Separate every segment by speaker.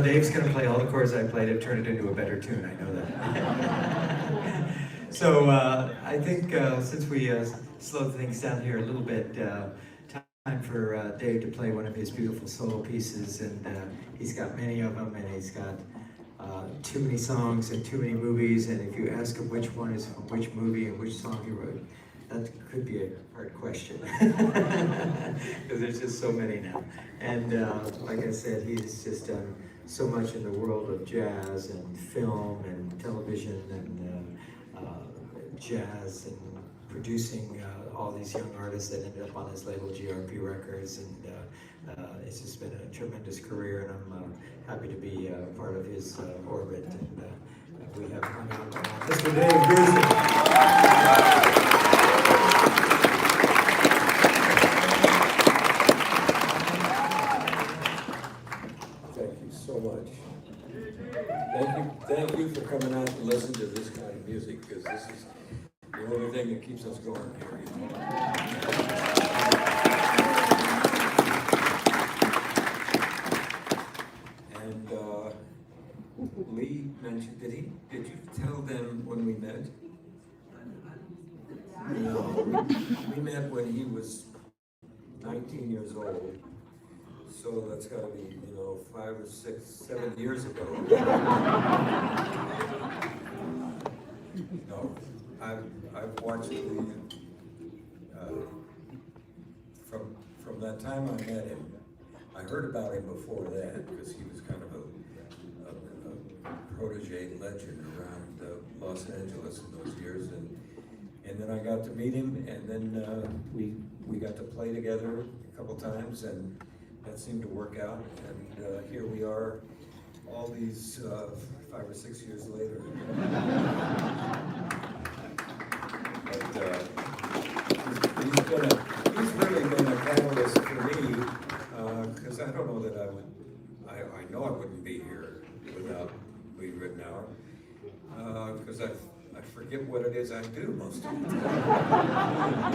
Speaker 1: Dave's going to play all the chords I played and turn it into a better tune. I know that. So I think since we slowed things down here a little bit, time for Dave to play one of his beautiful solo pieces, and he's got many of them, and he's got too many songs and too many movies, and if you ask him which one is from which movie and which song he wrote, that could be a hard question, because there's just so many now. And like I said, he's just done so much in the world of jazz and film and television and jazz and producing all these young artists that ended up on his label, GRP Records, and it's just been a tremendous career, and I'm happy to be part of his orbit. And we have Mr. Dave Grusin.
Speaker 2: Thank you so much. Thank you for coming out to listen to this kind of music, because this is the only thing that keeps us going here. And Lee mentioned, did you tell them when we met? No, we met when he was 19 years old. So that's got to be, 5 or 6, 7 years ago. No, I've watched Lee from that time I met him. I heard about him before that because he was kind of a protege legend around Los Angeles in those years, and then I got to meet him, and then we got to play together a couple times, and that seemed to work out, and here we are all these 5 or 6 years later. But he's really been a catalyst for me, because I don't know that I know I wouldn't be here without Lee Ritenour, because I forget what it is I do most of the time.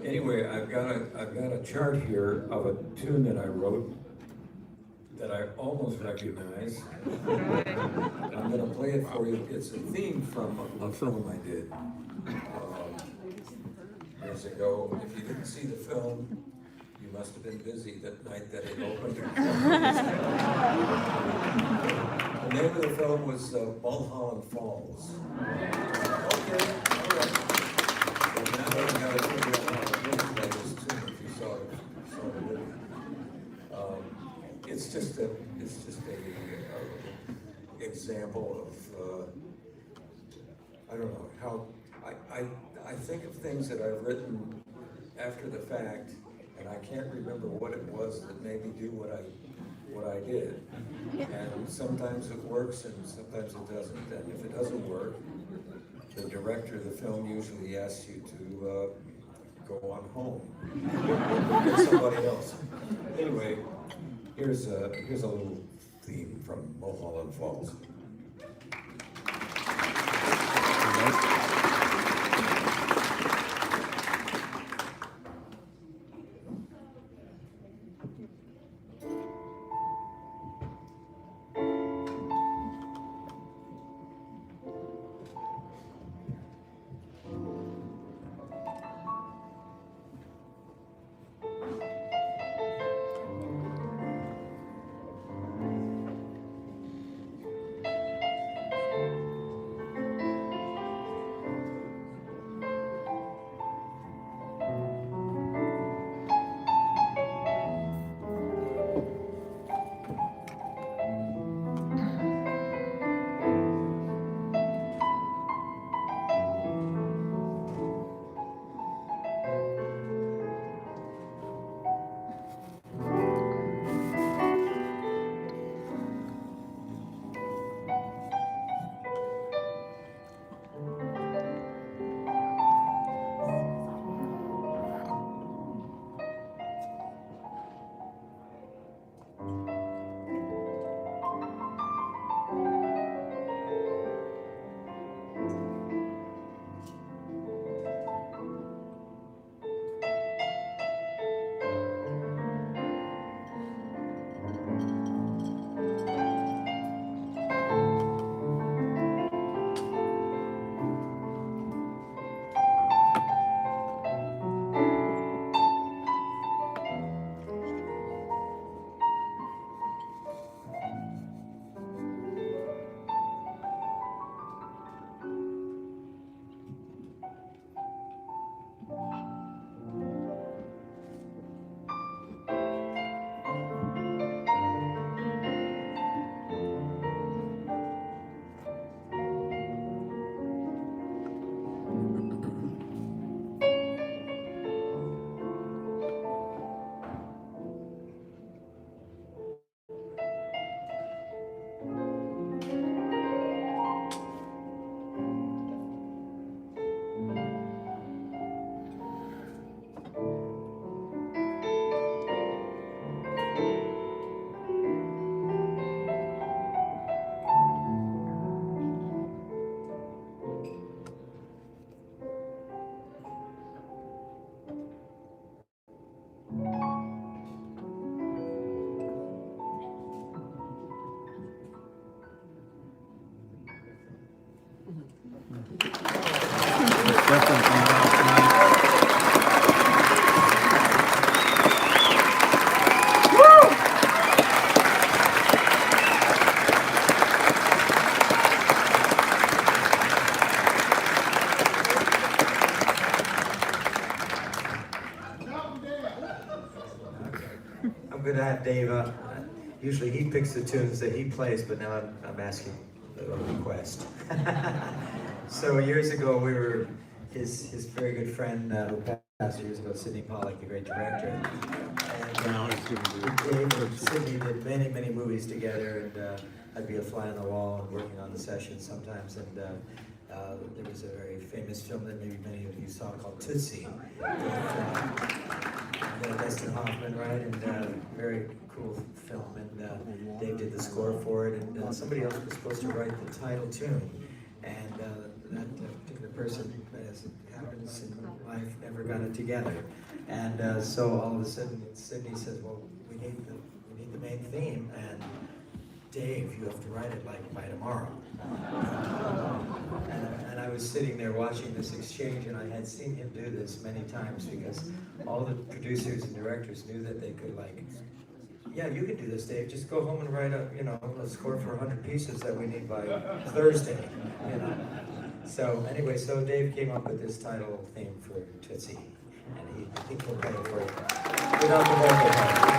Speaker 2: Anyway, I've got a chart here of a tune that I wrote that I almost recognize. I'm going to play it for you. It's a theme from a film I did years ago. If you didn't see the film, you must have been busy that night that it opened. The name of the film was Mulholland Falls. Okay, all right. Well, now I got to figure out how to play this tune if you saw the video. It's just a example of I don't know how I think of things that I've written after the fact, and I can't remember what it was that made me do what I did. And sometimes it works, and sometimes it doesn't. And if it doesn't work, the director of the film usually asks you to go on home, get somebody else. Anyway, here's a little theme from Mulholland Falls.
Speaker 1: going to have Dave up. Usually he picks the tunes that he plays, but now I'm asking a request. So years ago, we were his very good friend who passed years ago, Sidney Pollack, the great director. And Dave and Sidney did many movies together, and I'd be a fly on the wall and working on the sessions sometimes. And there was a very famous film that maybe many of you saw called Tootsie. Dustin Hoffman, right? And very cool film. And Dave did the score for it, and somebody else was supposed to write the title tune. And that particular person, as it happens in life, never got it together. And so all of a sudden, Sidney says, "Well, we need the main theme, and Dave, you have to write it like by tomorrow." And I was sitting there watching this exchange, and I had seen him do this many times because all the producers and directors knew that they could, like, yeah, you can do this, Dave. Just go home and write a score for 100 pieces that we need by Thursday. So anyway, so Dave came up with this title theme for Tootsie, and I think he'll play it for you without the vocal part.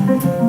Speaker 1: Thank